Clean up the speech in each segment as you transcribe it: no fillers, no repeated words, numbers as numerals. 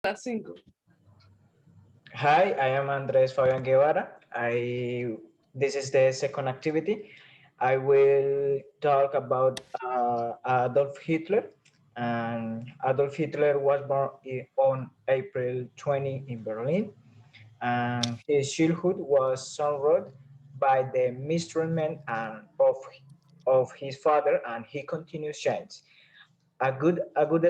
las 5. Hi, I am Andres Fabian Guevara. This is the second activity. I will talk about Adolf Hitler. And Adolf Hitler was born on April 20 in Berlin, and his childhood was surrounded by the mistreatment of his father, and he continues change. A good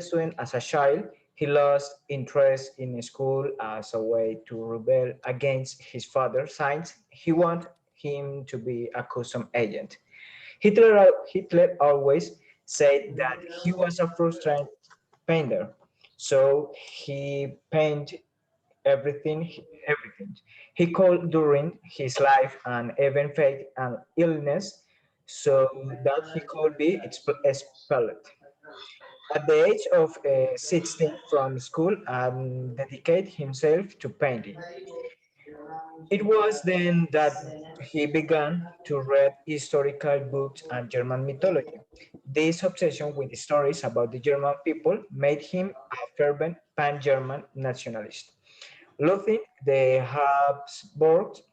student as a child, he lost interest in school as a way to rebel against his father's since he wanted him to be a custom agent. Hitler always said that he was a frustrated painter, so he painted everything. He called during his life and even faked an illness so that he could be expelled. At the age of 16 from school and dedicate himself to painting. It was then that he began to read historical books and German mythology. This obsession with stories about the German people made him a fervent pan-German nationalist. Loving the Habsburgs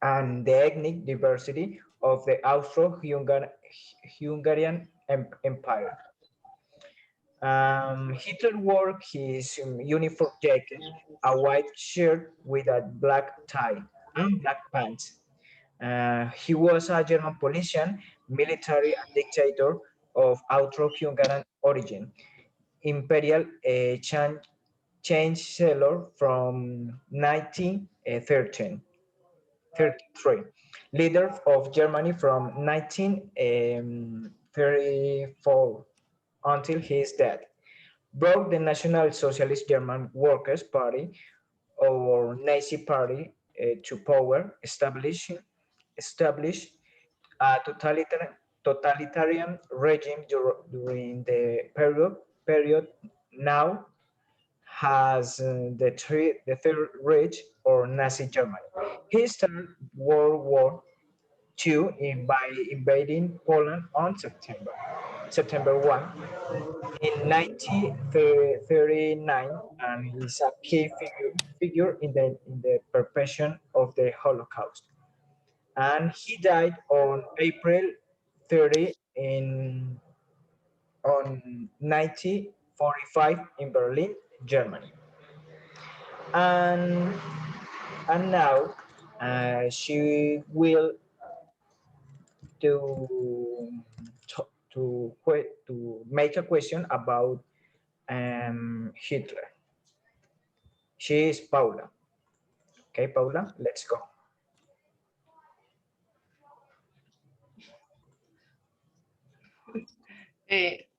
and the ethnic diversity of the Austro-Hungarian Empire. Hitler wore his uniform jacket, a white shirt with a black tie, and black pants. He was a German politician, military, and dictator of Austro-Hungarian origin, imperial chancellor from 1913. 33, leader of Germany from 1934 until his death, brought the National Socialist German Workers' Party or Nazi Party to power, established a totalitarian regime during the period now has the Third Reich or Nazi Germany. He started World War II by invading Poland on September 1 in 1939, and is a key figure in the perpetration of the Holocaust. And he died on April 30 on 1945 in Berlin, Germany. And and now she will to to make a question about Hitler. She is Paula. Okay, Paula, let's go.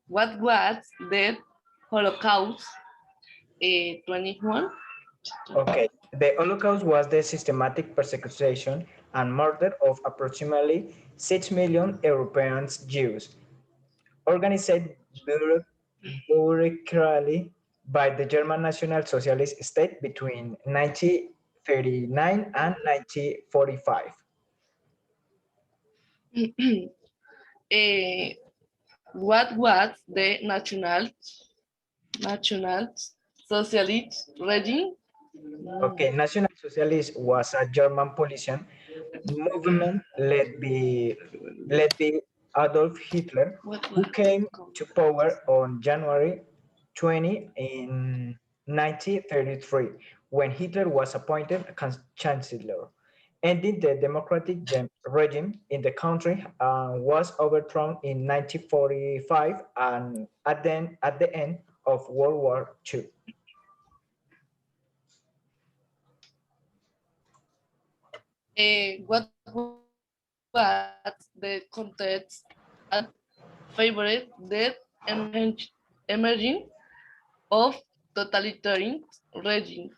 What was the Holocaust? 21. Okay, the Holocaust was the systematic persecution and murder of approximately 6 million European Jews, organized bureaucratically by the German National Socialist State between 1939 and 1945. Eh, what was the national socialist regime? Okay, National Socialist was a German politician movement led by Adolf Hitler, What who was came to power on January 20 in 1933, when Hitler was appointed chancellor. Ending the democratic regime in the country was overthrown in 1945 and at the end of World War II. what was the context that favored the emerging of totalitarian regime?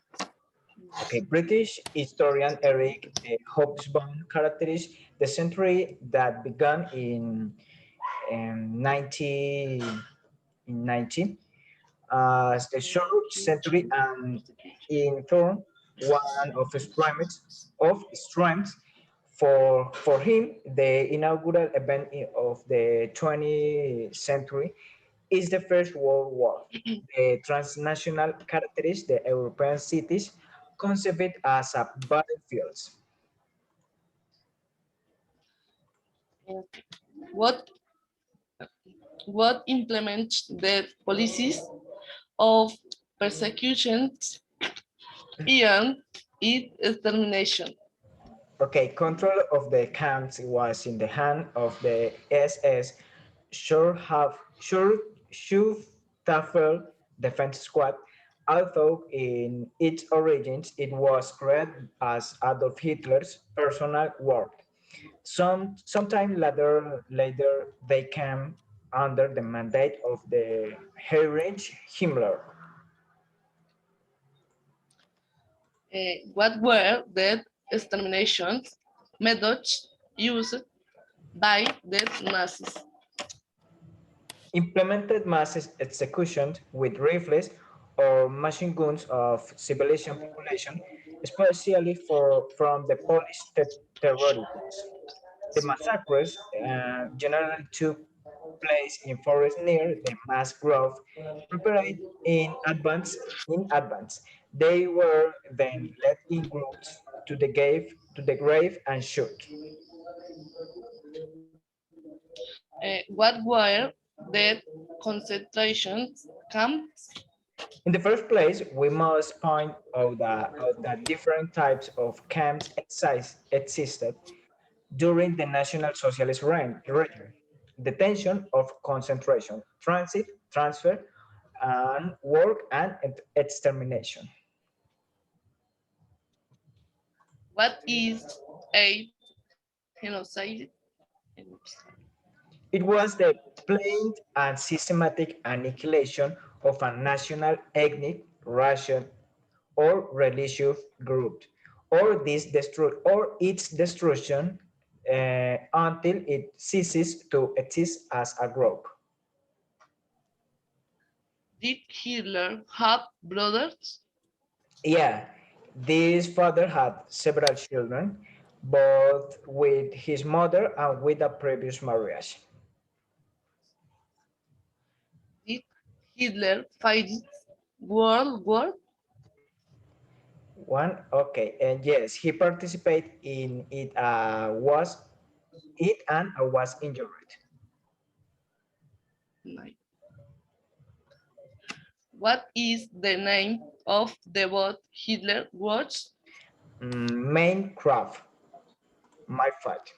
Okay, British historian Eric Hobsbawm characterized the century that began in 19 as the short century and in turn one of the strengths for him the inaugural event of the 20th century is the First World War. The transnational characteristics, the European cities, conceived it as a battlefields. What what implements the policies of persecution and its extermination? Okay, control of the camps was in the hand of the SS Schutzstaffel Defense Squad, although in its origins it was created as Adolf Hitler's personal work. Sometime later they came under the mandate of the Heinrich Himmler. What were the extermination methods used by the Nazis? Implemented mass executions with rifles or machine guns of civilian population, especially from the Polish terrorists. The massacres generally took place in forests near the mass grove, prepared in advance. They were then led in groups to the grave and shot. What were the concentration camps? In the first place, we must point out that different types of camps existed during the National Socialist regime. Detention of concentration, transit, transfer, and work and extermination. What is a genocide? It was the planned and systematic annihilation of a national, ethnic, racial, or religious group, or its destruction until it ceases to exist as a group. Did Hitler have brothers? Yeah, this father had several children, both with his mother and with a previous marriage. Did Hitler fight World War? One, okay, and yes, he participated in it. Was injured. Nine. What is the name of the boat Hitler watched? Main craft, my fault.